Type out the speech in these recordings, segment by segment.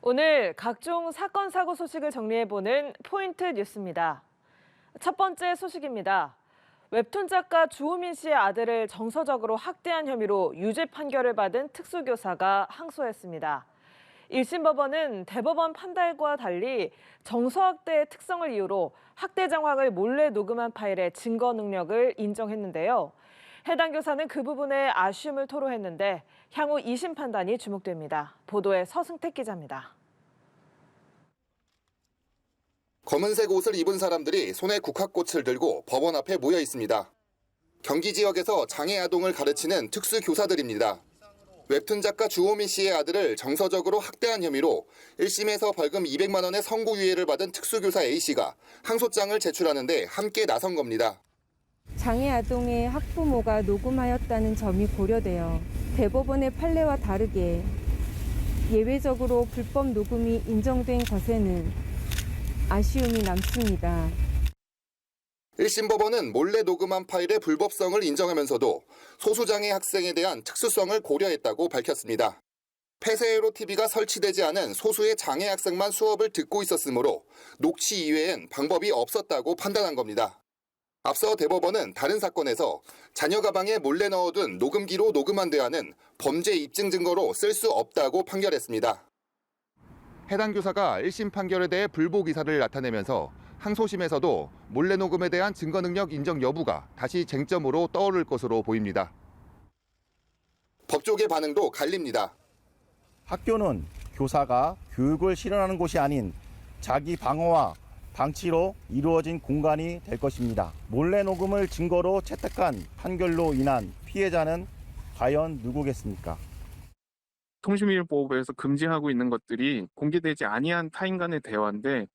오늘 각종 사건, 사고 소식을 정리해보는 포인트 뉴스입니다. 첫 번째 소식입니다. 웹툰 작가 주호민 씨의 아들을 정서적으로 학대한 혐의로 유죄 판결을 받은 특수교사가 항소했습니다. 1심 법원은 대법원 판단과 달리 정서학대의 특성을 이유로 학대 정황을 몰래 녹음한 파일의 증거 능력을 인정했는데요. 해당 교사는 그 부분에 아쉬움을 토로했는데 향후 2심 판단이 주목됩니다. 보도에 서승택 기자입니다. 검은색 옷을 입은 사람들이 손에 국화꽃을 들고 법원 앞에 모여 있습니다. 경기 지역에서 장애 아동을 가르치는 특수교사들입니다. 웹툰 작가 주호민 씨의 아들을 정서적으로 학대한 혐의로 1심에서 벌금 200만 원의 선고유예를 받은 특수교사 A씨가 항소장을 제출하는데 함께 나선 겁니다. 장애 아동의 학부모가 녹음하였다는 점이 고려되어 대법원의 판례와 다르게 예외적으로 불법 녹음이 인정된 것에는 아쉬움이 남습니다. 1심 법원은 몰래 녹음한 파일의 불법성을 인정하면서도 소수장애 학생에 대한 특수성을 고려했다고 밝혔습니다. 폐쇄회로 TV가 설치되지 않은 소수의 장애 학생만 수업을 듣고 있었으므로 녹취 이외엔 방법이 없었다고 판단한 겁니다. 앞서 대법원은 다른 사건에서 자녀 가방에 몰래 넣어둔 녹음기로 녹음한 대화는 범죄 입증 증거로 쓸 수 없다고 판결했습니다. 해당 교사가 1심 판결에 대해 불복 의사를 나타내면서 항소심에서도 몰래 녹음에 대한 증거 능력 인정 여부가 다시 쟁점으로 떠오를 것으로 보입니다. 법조계 반응도 갈립니다. 학교는 교사가 교육을 실현하는 곳이 아닌 자기 방어와 방치로 이루어진 공간이 될 것입니다. 몰래 녹음을 증거로 채택한 판결로 인한 피해자는 과연 누구겠습니까? 통신비밀보호법에서 금지하고 있는 것들이 공개되지 아니한 타인 간의 대화인데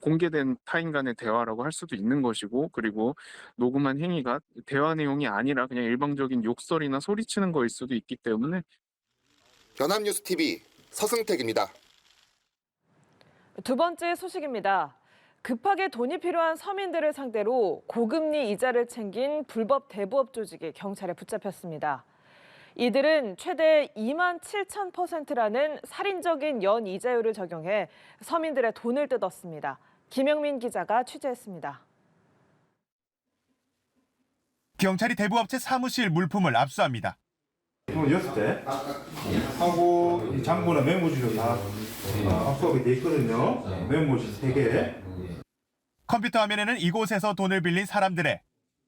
공개된 타인 간의 대화라고 할 수도 있는 것이고, 그리고 녹음한 행위가 대화 내용이 아니라 그냥 일방적인 욕설이나 소리치는 거일 수도 있기 때문에. 연합뉴스TV 서승택입니다. 두 번째 소식입니다. 급하게 돈이 필요한 서민들을 상대로 고금리 이자를 챙긴 불법 대부업 조직이 경찰에 붙잡혔습니다. 이들은 최대 27,000%라는 살인적인 연이자율을 적용해 서민들의 돈을 뜯었습니다. 김영민 기자가 취재했습니다. 경찰이 대부업체 사무실 물품을 압수합니다. 6대 하고 이 장부는 메모지로 다 압수하게 돼 있거든요. 메모지 3개. 컴퓨터 화면에는 이곳에서 돈을 빌린 사람들의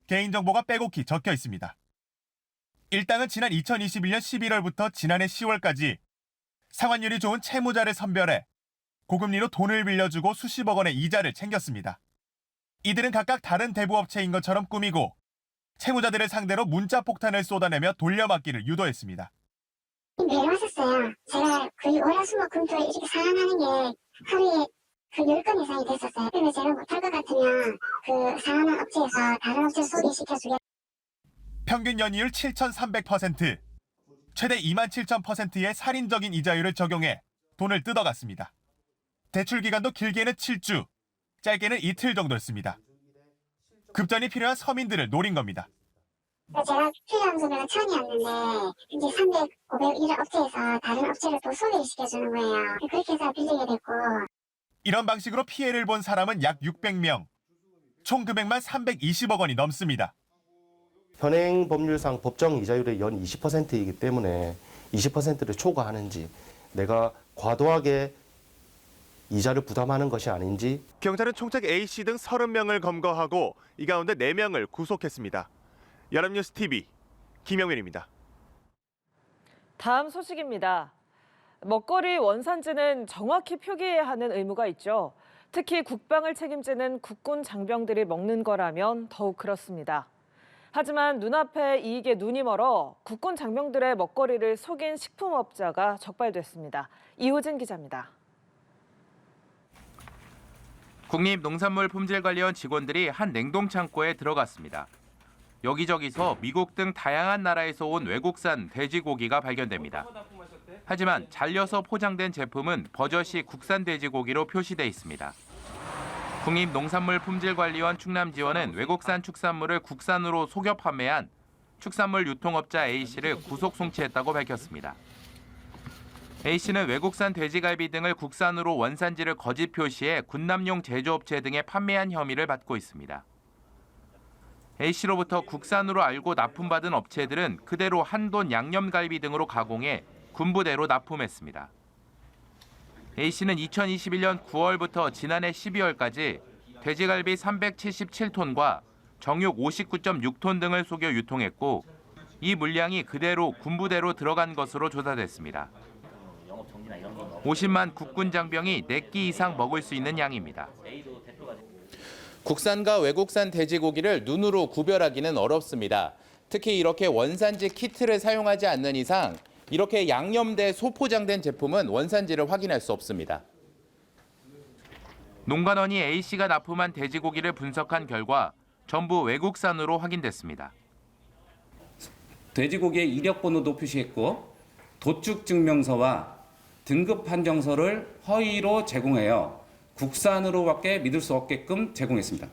개인정보가 빼곡히 적혀 있습니다. 일당은 지난 2021년 11월부터 지난해 10월까지 상환율이 좋은 채무자를 선별해 고금리로 돈을 빌려주고 수십억 원의 이자를 챙겼습니다. 이들은 각각 다른 대부업체인 것처럼 꾸미고 채무자들을 상대로 문자 폭탄을 쏟아내며 돌려막기를 유도했습니다. 내려왔었어요. 제가 거의 월화수목금토 이렇게 상환하는 게 하루에 10건 이상이 됐었어요. 그래서 제가 못할 것 같으면 그 상환한 업체에서 다른 업체 소개시켜주겠다. 평균 연이율 7,300%, 최대 27,000%의 살인적인 이자율을 적용해 돈을 뜯어갔습니다. 대출 기간도 길게는 7주, 짧게는 이틀 정도였습니다. 급전이 필요한 서민들을 노린 겁니다. 제가 필요한 금액은 1,000이었는데 이제 300, 500 이런 업체에서 다른 업체를 또 소개를 시켜주는 거예요. 그렇게 해서 빌리게 됐고. 이런 방식으로 피해를 본 사람은 약 600명, 총 금액만 320억 원이 넘습니다. 현행 법률상 법정 이자율의 연 20%이기 때문에 20%를 초과하는지, 내가 과도하게 이자를 부담하는 것이 아닌지. 경찰은 총책 A씨 등 30명을 검거하고 이 가운데 4명을 구속했습니다. 연합뉴스TV 김영민입니다. 다음 소식입니다. 먹거리 원산지는 정확히 표기해야 하는 의무가 있죠. 특히 국방을 책임지는 국군 장병들이 먹는 거라면 더욱 그렇습니다. 하지만 눈앞에 이익에 눈이 멀어 국군 장병들의 먹거리를 속인 식품업자가 적발됐습니다. 이호진 기자입니다. 국립농산물품질관리원 직원들이 한 냉동창고에 들어갔습니다. 여기저기서 미국 등 다양한 나라에서 온 외국산 돼지고기가 발견됩니다. 하지만 잘려서 포장된 제품은 버젓이 국산 돼지고기로 표시돼 있습니다. 국립농산물품질관리원 충남지원은 외국산 축산물을 국산으로 속여 판매한 축산물 유통업자 A씨를 구속 송치했다고 밝혔습니다. A씨는 외국산 돼지갈비 등을 국산으로 원산지를 거짓 표시해 군남용 제조업체 등에 판매한 혐의를 받고 있습니다. A씨로부터 국산으로 알고 납품받은 업체들은 그대로 한돈 양념갈비 등으로 가공해 군부대로 납품했습니다. A씨는 2021년 9월부터 지난해 12월까지 돼지갈비 377톤과 정육 59.6톤 등을 속여 유통했고 이 물량이 그대로 군부대로 들어간 것으로 조사됐습니다. 50만 국군 장병이 4끼 이상 먹을 수 있는 양입니다. 국산과 외국산 돼지고기를 눈으로 구별하기는 어렵습니다. 특히 이렇게 원산지 키트를 사용하지 않는 이상 이렇게 양념돼 소포장된 제품은 원산지를 확인할 수 없습니다. 농관원이 A씨가 납품한 돼지고기를 분석한 결과 전부 외국산으로 확인됐습니다. 돼지고기에 이력번호도 표시했고 도축 증명서와 등급 판정서를 허위로 제공하여 국산으로밖에 믿을 수 없게끔 제공했습니다.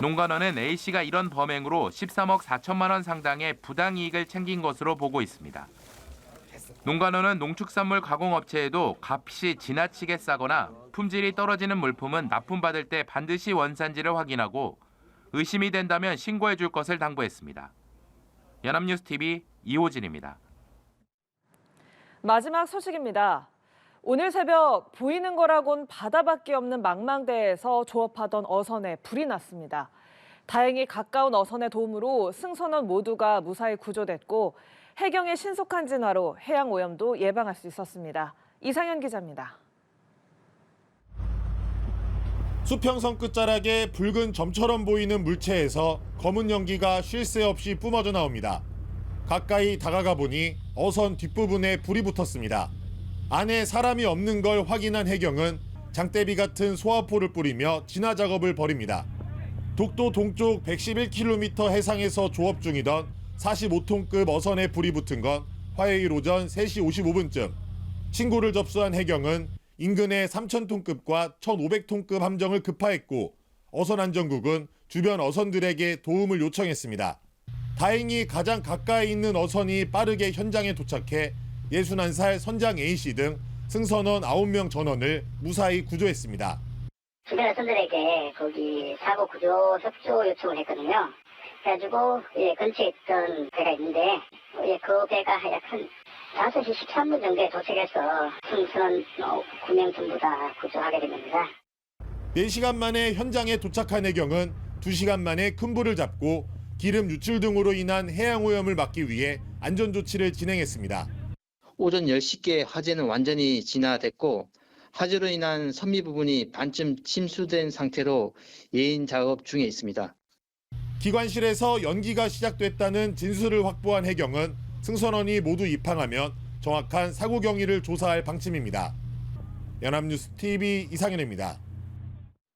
농관원은 A씨가 이런 범행으로 13억 4천만 원 상당의 부당이익을 챙긴 것으로 보고 있습니다. 농관원은 농축산물 가공업체에도 값이 지나치게 싸거나 품질이 떨어지는 물품은 납품받을 때 반드시 원산지를 확인하고 의심이 된다면 신고해 줄 것을 당부했습니다. 연합뉴스TV 이호진입니다. 마지막 소식입니다. 오늘 새벽 보이는 거라곤 바다밖에 없는 망망대에서 조업하던 어선에 불이 났습니다. 다행히 가까운 어선의 도움으로 승선원 모두가 무사히 구조됐고 해경의 신속한 진화로 해양 오염도 예방할 수 있었습니다. 이상현 기자입니다. 수평선 끝자락에 붉은 점처럼 보이는 물체에서 검은 연기가 쉴 새 없이 뿜어져 나옵니다. 가까이 다가가 보니 어선 뒷부분에 불이 붙었습니다. 안에 사람이 없는 걸 확인한 해경은 장대비 같은 소화포를 뿌리며 진화 작업을 벌입니다. 독도 동쪽 111km 해상에서 조업 중이던 45톤급 어선에 불이 붙은 건 화요일 오전 3시 55분쯤. 신고를 접수한 해경은 인근의 3,000톤급과 1,500톤급 함정을 급파했고 어선안전국은 주변 어선들에게 도움을 요청했습니다. 다행히 가장 가까이 있는 어선이 빠르게 현장에 도착해 61살 선장 A씨 등 승선원 9명 전원을 무사히 구조했습니다. 주변 어선들에게 거기 사고 구조 협조 요청을 했거든요. 그래가지고 근처에 있던 배가 있는데 그 배가 약 한 5시 13분 정도에 도착해서 승선원 9명 전부 다 구조하게 된 겁니다. 4시간 만에 현장에 도착한 해경은 2시간 만에 큰 불을 잡고 기름 유출 등으로 인한 해양 오염을 막기 위해 안전조치를 진행했습니다. 오전 10시께 화재는 완전히 진화됐고 화재로 인한 선미 부분이 반쯤 침수된 상태로 예인 작업 중에 있습니다. 기관실에서 연기가 시작됐다는 진술을 확보한 해경은 승선원이 모두 입항하면 정확한 사고 경위를 조사할 방침입니다. 연합뉴스 TV 이상현입니다.